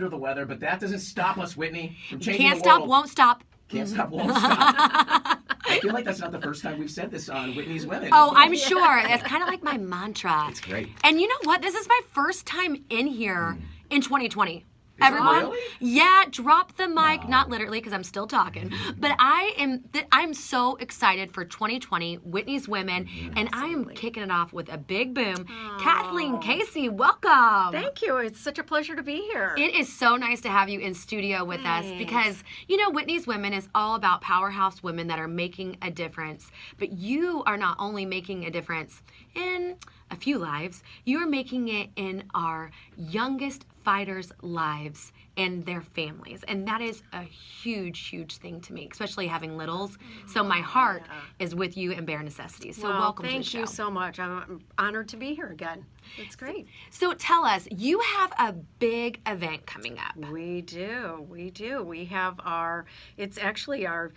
under the weather, but that doesn't stop us, Whitney, from changing Can't the stop, world. won't stop. Can't stop, won't stop. I feel like that's not the first time we've said this on Whitney's Women. Oh, I'm sure. That's kind of like my mantra. It's great. And you know what? This is my first time in here in 2020. Is it Everyone, really? yeah, drop the mic. No. Not literally, because I'm still talking. But I'm so excited for 2020, Whitney's Women, and I am kicking it off with a big boom. Kathleen Casey, welcome. Thank you. It's such a pleasure to be here. It is so nice to have you in studio with us because, you know, Whitney's Women is all about powerhouse women that are making a difference. But you are not only making a difference in a few lives, you are making it in our youngest fighters' lives and their families. And that is a huge, huge thing to me, especially having littles. So my heart is with you and Bare Necessities. So welcome to the show. Thank you so much. I'm honored to be here again. It's great. So tell us, you have a big event coming up. We do. We have it's actually our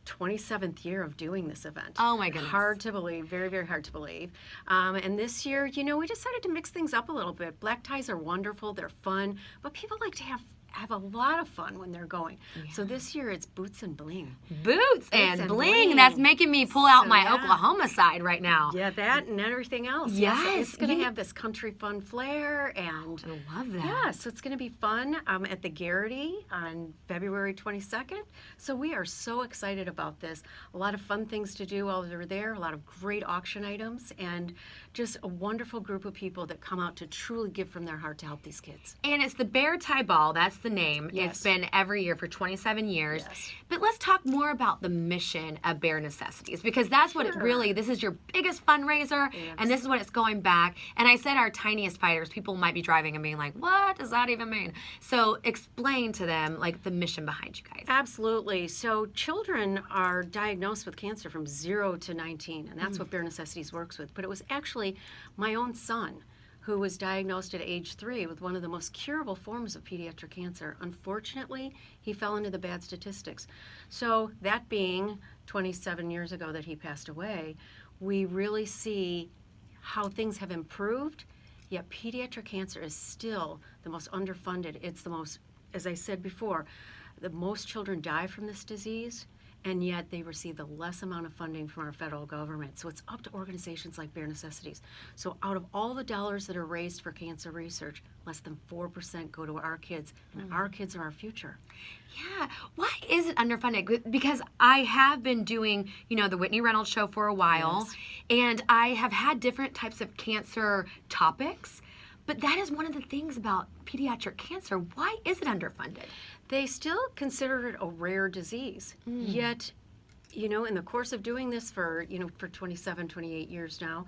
27th year of doing this event. Oh my goodness. Hard to believe, very, very hard to believe. And this year, you know, we decided to mix things up a little bit. Black ties are wonderful, they're fun, but people like to have a lot of fun when they're going. Yeah. So this year it's boots and bling. Boots and bling. That's making me pull out my Oklahoma side right now. Yeah, that and everything else. Yes. So it's going to have this country fun flair. And I love that. Yeah, so it's going to be fun at the Garrity on February 22nd. So we are so excited about this. A lot of fun things to do while they're there, a lot of great auction items, and just a wonderful group of people that come out to truly give from their heart to help these kids. And it's the Bear Tie Ball. That's the name. Yes. It's been every year for 27 years. Yes. But let's talk more about the mission of Bare Necessities, because that's what it really, this is your biggest fundraiser, and this is what it's going back. And I said our tiniest fighters, people might be driving and being like, what does that even mean? So explain to them like the mission behind you guys. Absolutely. So children are diagnosed with cancer from 0 to 19, and that's what Bare Necessities works with. But it was actually my own son who was diagnosed at age 3 with one of the most curable forms of pediatric cancer. Unfortunately, he fell into the bad statistics. So that being 27 years ago that he passed away, we really see how things have improved, yet pediatric cancer is still the most underfunded. It's the most, as I said before, the most children die from this disease, and yet they receive the less amount of funding from our federal government. So it's up to organizations like Bare Necessities. So out of all the dollars that are raised for cancer research, less than 4% go to our kids, and our kids are our future. Yeah. Why is it underfunded? Because I have been doing, you know, the Whitney Reynolds show for a while, and I have had different types of cancer topics. But that is one of the things about pediatric cancer. Why is it underfunded? They still consider it a rare disease. Yet, you know, in the course of doing this for 27, 28 years now,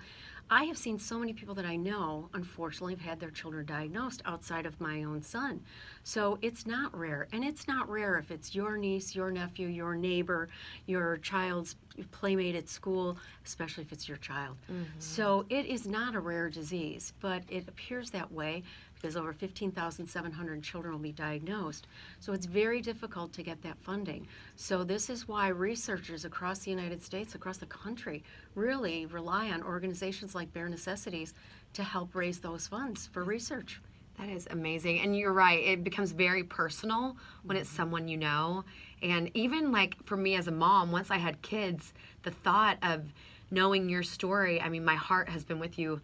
I have seen so many people that I know, unfortunately, have had their children diagnosed outside of my own son. So it's not rare. And it's not rare if it's your niece, your nephew, your neighbor, your child's playmate at school, especially if it's your child. So it is not a rare disease, but it appears that way because over 15,700 children will be diagnosed. So it's very difficult to get that funding. So this is why researchers across the United States, across the country, really rely on organizations like Bare Necessities to help raise those funds for research. That is amazing. And you're right. It becomes very personal when it's someone you know. And even like for me as a mom, once I had kids, the thought of knowing your story, I mean, my heart has been with you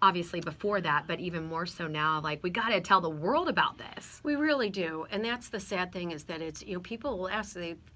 obviously before that, but even more so now, like we got to tell the world about this. We really do. And that's the sad thing is that it's, you know, people will ask,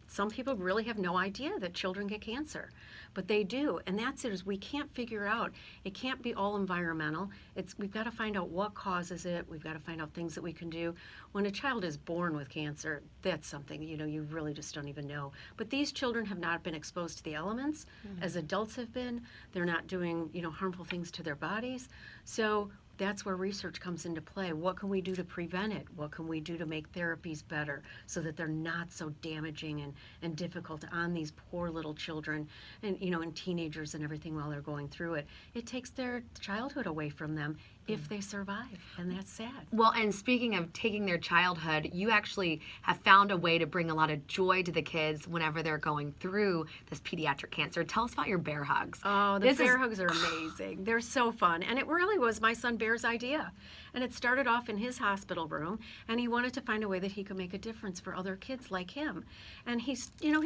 some people really have no idea that children get cancer, but they do. And that's it, is we can't figure out, it can't be all environmental. We've got to find out what causes it. We've got to find out things that we can do. When a child is born with cancer, that's something, you know, you really just don't even know. But these children have not been exposed to the elements as adults have been. They're not doing, you know, harmful things to their bodies. So that's where research comes into play. What can we do to prevent it? What can we do to make therapies better so that they're not so damaging and difficult on these poor little children and, you know, and teenagers and everything while they're going through it? It takes their childhood away from them, if they survive, and that's sad. Well, and speaking of taking their childhood, you actually have found a way to bring a lot of joy to the kids whenever they're going through this pediatric cancer. Tell us about your bear hugs. Oh, the bear hugs are amazing. They're so fun. And it really was my son Bear's idea. And it started off in his hospital room, and he wanted to find a way that he could make a difference for other kids like him. And he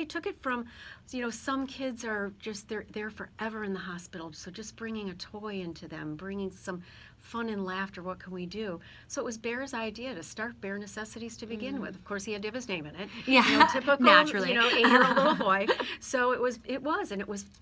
took it from, some kids are just, they're forever in the hospital. So just bringing a toy into them, bringing some fun and laughter, what can we do? So it was Bear's idea to start Bear Necessities to begin with. Of course, he had to have his name in it. Yeah, typical, naturally. 8-year-old little boy. So it was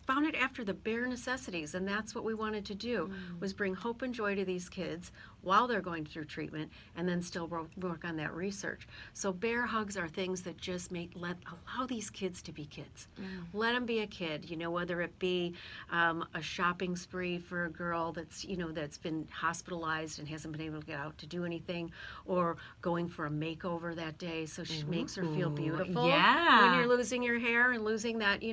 founded after the Bear Necessities, and that's what we wanted to do, was bring hope and joy to these kids while they're going through treatment, and then still work on that research. So bear hugs are things that just allow these kids to be kids. Let them be a kid, whether it be a shopping spree for a girl that's been hospitalized and hasn't been able to get out to do anything, or going for a makeover that day so she makes her feel beautiful. Yeah. When you're losing your hair and losing that,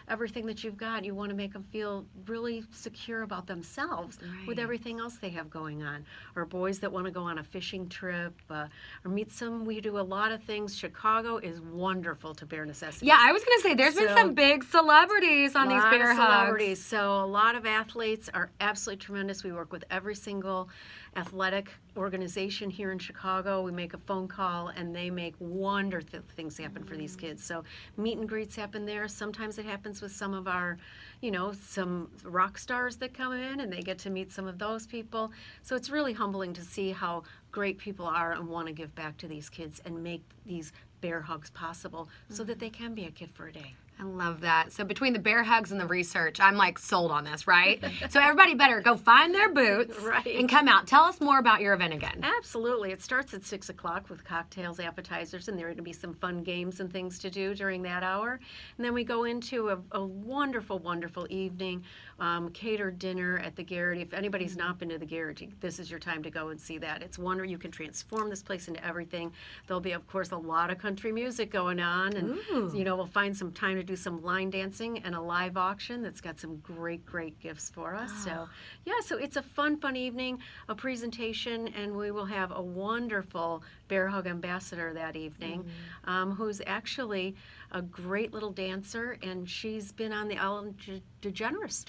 everything that you've got, you want to make them feel really secure about themselves with everything else they have going on. Or boys that want to go on a fishing trip, or meet we do a lot of things. Chicago is wonderful to Bear Necessities. Yeah, I was going to say, there's been some big celebrities on these bear hugs. Celebrities. So a lot of athletes are absolutely tremendous. We work with every single athletic organization here in Chicago. We make a phone call, and they make wonderful things happen for these kids. So meet and greets happen there. Sometimes it happens with some of our, some rock stars that come in, and they get to meet some of those people. So it's really humbling to see how great people are and want to give back to these kids and make these bear hugs possible so that they can be a kid for a day. I love that. So between the bear hugs and the research, I'm like sold on this, right? So everybody better go find their boots and come out. Tell us more about your event again. Absolutely. It starts at 6 o'clock with cocktails, appetizers, and there are going to be some fun games and things to do during that hour. And then we go into a wonderful, wonderful evening, catered dinner at the Garrett. If anybody's not been to the Garrett, this is your time to go and see that. It's wonderful. You can transform this place into everything. There'll be, of course, a lot of country music going on, and we'll find some time to do some line dancing and a live auction that's got some great gifts for us. So it's a fun evening, a presentation, and we will have a wonderful Bear Hug ambassador that evening, who's actually a great little dancer, and she's been on the Ellen DeGeneres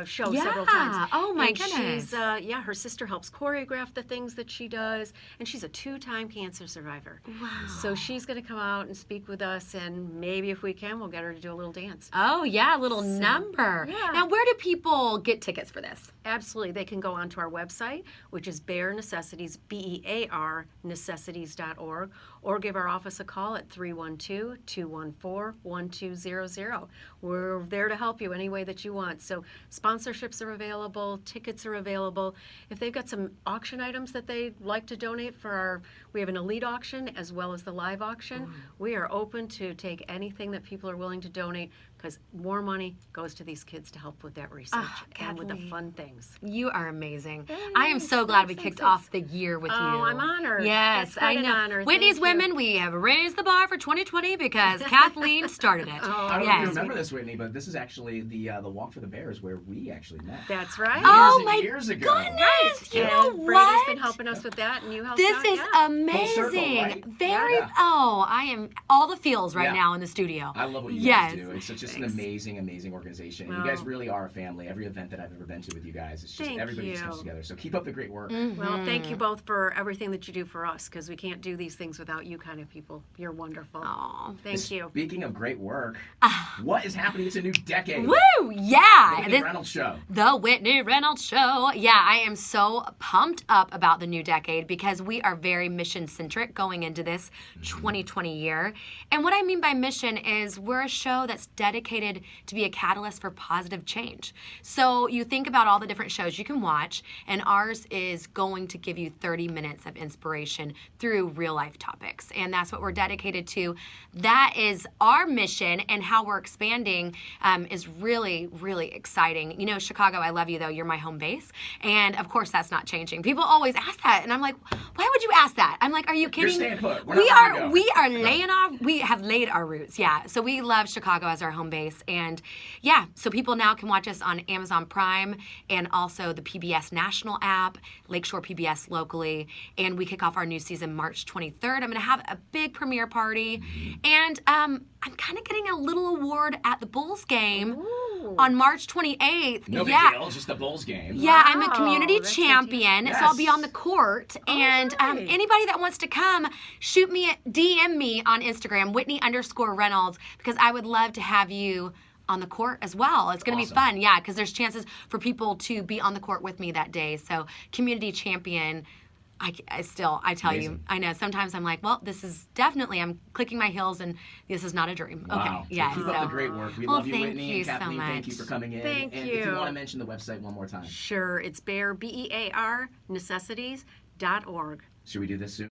show several times. Oh my goodness. She's, her sister helps choreograph the things that she does, and she's a 2-time cancer survivor. Wow. So she's going to come out and speak with us, and maybe if we can, we'll get her to do a little dance. Oh yeah, a little number. Yeah. Now, where do people get tickets for this? Absolutely. They can go onto our website, which is Bear Necessities, BEAR necessities.org, or give our office a call at 312-214-1200. We're there to help you any way that you want. So sponsorships are available, tickets are available. If they've got some auction items that they'd like to donate we have an elite auction as well as the live auction. We are open to take anything that people are willing to donate, because more money goes to these kids to help with that research and with the fun things. You are amazing. I am so glad we kicked off the year with you. Oh, I'm honored. Yes, That's quite I know. an honor. Whitney's Thank you. Women, we have raised the bar for 2020 because Kathleen started it. I don't know if you remember this, Whitney, but this is actually the Walk for the Bears where we actually met. That's right. Oh Years and my years ago. goodness! You and know Brady's what? been helping us with that, and you helped This out. is Full circle, amazing. right? Very. Yeah. Oh, I am all the feels right Yeah. now in the studio. I love what you Yes. guys do. It's just an amazing organization. You Wow. guys really are a family. Every event that I've ever been to with you guys, it's just Thank everybody just you. comes together. So keep up the great work. Well, thank you both for everything that you do for us, because we can't do these things without you kind of people. You're wonderful. Oh. Thank you. Speaking of great work, what is happening? It's a new decade. Woo! Yeah. The Whitney Reynolds Show. The Whitney Reynolds Show. Yeah, I am so pumped up about the new decade because we are very mission-centric going into this 2020 year. And what I mean by mission is we're a show that's dedicated to be a catalyst for positive change. So you think about all the different shows you can watch, and ours is going to give you 30 minutes of inspiration through real-life topics. And that's what we're dedicated to. That is our mission, and how we're expanding is really, really exciting. You know, Chicago, I love you, though. You're my home base. And, of course, that's not changing. People always ask that, and I'm like, why would you ask that? I'm like, are you kidding? You're staying put. We have laid our roots. Yeah. So we love Chicago as our home home base. And yeah, so people now can watch us on Amazon Prime and also the PBS National app, Lakeshore PBS locally. And we kick off our new season March 23rd. I'm going to have a big premiere party. And I'm kind of getting a little award at the Bulls game on March 28th. No big yeah. deal, just a Bulls game. Yeah, I'm a Wow, community that's champion, so I'll be on the court. And right. anybody that wants to come, DM me on Instagram, Whitney_Reynolds, because I would love to have you on the court as well. It's going to be Awesome. fun, yeah, because there's chances for people to be on the court with me that day. So community champion. I tell you, Amazing. I know sometimes I'm like, well, this is definitely, I'm clicking my heels and this is not a dream. Wow. Okay, yeah. Keep up the great work. We Well, love you, thank Whitney. you And so Kathleen, thank you much. for coming in. Thank and if you you. want to mention the website one more time. Sure, it's Bear, BEAR, necessities.org. Should we do this soon?